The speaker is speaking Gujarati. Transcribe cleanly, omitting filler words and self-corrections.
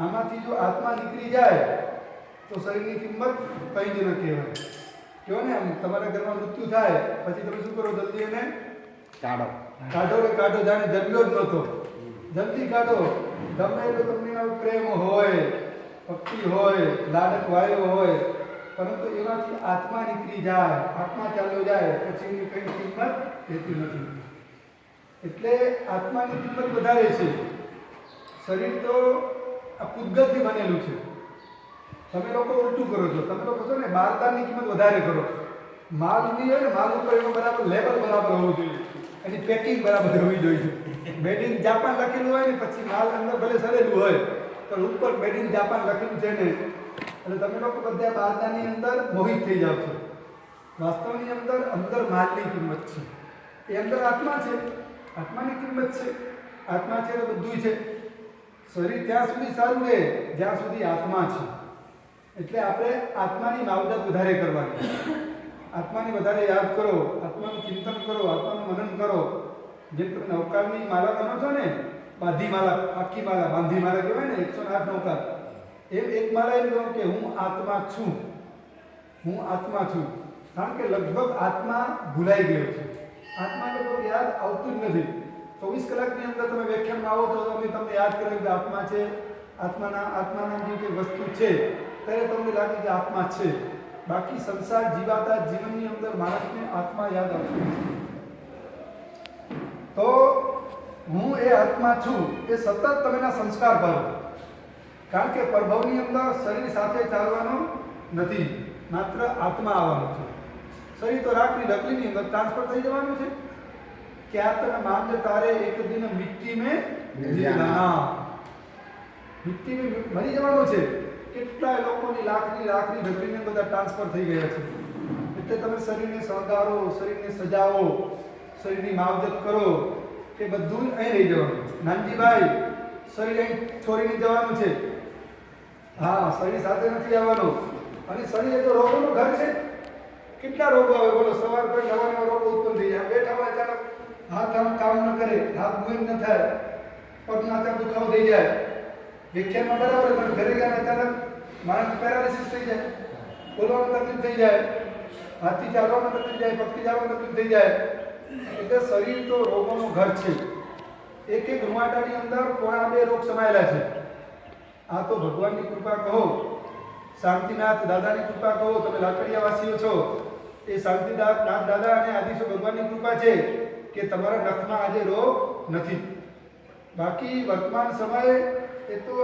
આમાંથી જો આત્મા નીકળી જાય તો શરીરની કિંમત કંઈ જ ન કહેવાય. કહો ને આમ તમારા ઘરમાં મૃત્યુ થાય પછી તમે શું કરો? જલ્દી એને કાઢો. કાઢો ને કાઢો, જાણે જન્મ્યો જ નહોતો. જલ્દી કાઢો. ગમે એટલો તમને પ્રેમ હોય, ભક્તિ હોય, લાડક વાયો હોય, પરંતુ એમાંથી આત્મા નીકળી જાય, આત્મા ચાલ્યો જાય પછી એની કંઈ કિંમત રહેતી નથી. એટલે આત્માની કિંમત વધારે છે. શરીર તો આ પૂતગલથી બનેલું છે. તમે લોકો ઉલટું કરો છો. તમે લોકો છો ને બારદાનની કિંમત વધારે કરો. માલ ની હોય ને, માલ ઉપર એનો બરાબર લેબલ બરાબર હોવું જોઈએ, એની પેકિંગ બરાબર હોવી જોઈએ. મેડ ઇન જાપાન લખેલું હોય ને પછી માલ અંદર ભલે સરેલું હોય પણ ઉપર મેડ ઇન જાપાન લખેલું છે ને, એટલે તમે લોકો બધા બારદાની અંદર મોહિત થઈ જાવ છો. વાસ્તવની અંદર માલની કિંમત છે. એ અંદર આત્મા છે, આત્માની કિંમત છે. આત્મા છે તો બધું છે. શરીર ત્યાં સુધી સારું રહે જ્યાં સુધી આત્મા છે. એટલે આપણે આત્માની માવજત વધારે કરવાની, આત્માની વધારે યાદ કરો, આત્માનું ચિંતન કરો, આત્માનું મનન કરો. જેમ તમે નૌકાની માળા બનો છો ને, બાંધી માળા, આખી માળા, બાંધી માળા કહેવાય ને, 108 નૌકા. એમ એક માળા એમ કહું કે હું આત્મા છું, હું આત્મા છું. કારણ કે લગભગ આત્મા ભૂલાઈ ગયો છે. આત્માને તો યાદ આવતું જ નથી. 24 કલાકની અંદર તમે વ્યાખ્યાનમાં આવો તો અમે તમને યાદ કરાવ્યું કે આત્મા છે, આત્માના જે કંઈ વસ્તુ છે ત્યારે તમને લાગે કે આત્મા છે. બાકી સંસાર જીવાતા જીવનની અંદર માણસને આત્મા યાદ આવતું નથી. તો હું એ આત્મા છું એ સતત તમેના સંસ્કાર ભરો. કારણ કે પ્રભવની અંદર શરીર સાથે ચાલવાનું નથી, માત્ર આત્મા આવવાનું છે. શરીર તો રાખની ડગલીની અંદર ટ્રાન્સફર થઈ જવાનું છે. क्या तन मान तारे एक दिन मिट्टी में मिल जाना, मिट्टी में मरी जवानो છે. કેટલા લોકોની લાખની ઢગલીને બધા ટ્રાન્સફર થઈ ગયા છે. એટલે તમે શરીરને શણગારો, શરીરને સજાવો, શરીરની માવજત કરો, કે બધું અહીં રહી જવાનું. નાનજીભાઈ, શરીર અહીં છોડીને જવાનું છે. હા, શરીર સાથે નથી આવવાનું. અને શરીર એ તો રોગોનું ઘર છે. કેટલા રોગો આવે બોલો. સવાર પર નવા નવા રોગો ઉત્પન્ન થઈ જાય. બેઠા હોય અચાનક હાથ આમ કામ ન કરે, હાથ મૂવ ન થાય, પગના અચાનક દુખાવો થઈ જાય. વ્યાખ્યાનમાં બરાબર, પણ ઘરે ગયા અચાનક માણસ પેરાલિસિસ થઈ જાય, બોલવામાં તકલીફ થઈ જાય, હાથથી ચાલવામાં તકલીફ જાય, પગથી ચાલવામાં તકલીફ થઈ જાય. એટલે શરીર તો રોગોનું ઘર છે. એક એક રૂવાટાની અંદર 1.5 રોગ સમાયેલા છે. આ તો ભગવાનની કૃપા કહો, શાંતિનાથ દાદાની કૃપા કહો. તમે લાકડિયાવાસીઓ છો, એ શાંતિનાથ દાદા અને આદિશો ભગવાનની કૃપા છે કે તમારા નખમાં આજે રોગ નથી. બાકી વર્તમાન સમયે એ તો